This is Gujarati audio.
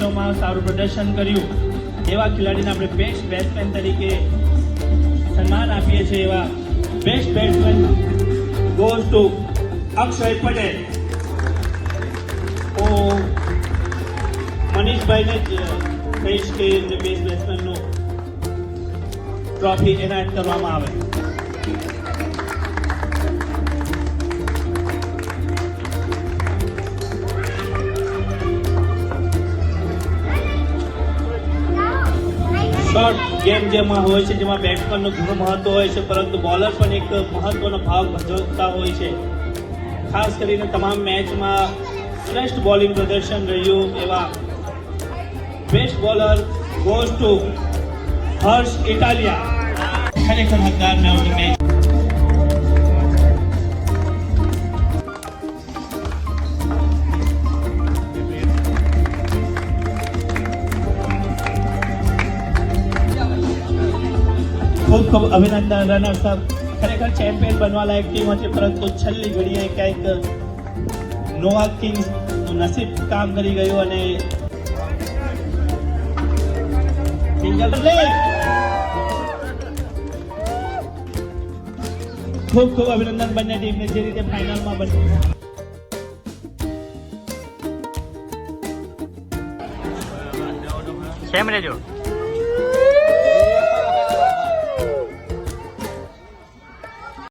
મેચોમાં સારું પ્રદર્શન કર્યું એવા ખેલાડીને આપણે બેસ્ટ બેટ્સમેન તરીકે સન્માન આપીએ છીએ. એવા best batsman goes to Akshay Patel. હું મનીષભાઈને જ કહીશ કે એમને બેસ્ટ બેટ્સમેનનું ટ્રોફી એનાયત કરવામાં આવે. શોર્ટ ગેમ જેમાં હોય છે જેમાં બેટ્સમેનનું ઘણું મહત્વ હોય છે પરંતુ બોલર પણ એક મહત્વનો ભાગ ભજવતા હોય છે. ખાસ કરીને તમામ મેચમાં શ્રેષ્ઠ બોલિંગ પ્રદર્શન રહ્યું એવા બેસ્ટ બોલર ગોઝ ટુ હર્ષ ઇટાલિયા. ખરેખર હકદાર મેં મેચ ખૂબ ખૂબ અભિનંદન રનર્સ અપ. ખરેખર ચેમ્પિયન બનવા લાયક ટીમ હતી પરંતુ છેલ્લી ઘડીએ ક્યાંક નોવા કિંગ્સ નસીબ કામ કરી ગયું અને ખૂબ ખૂબ અભિનંદન બંને ટીમને જે રીતે ફાઇનલમાં બની. કેમ રહેજો.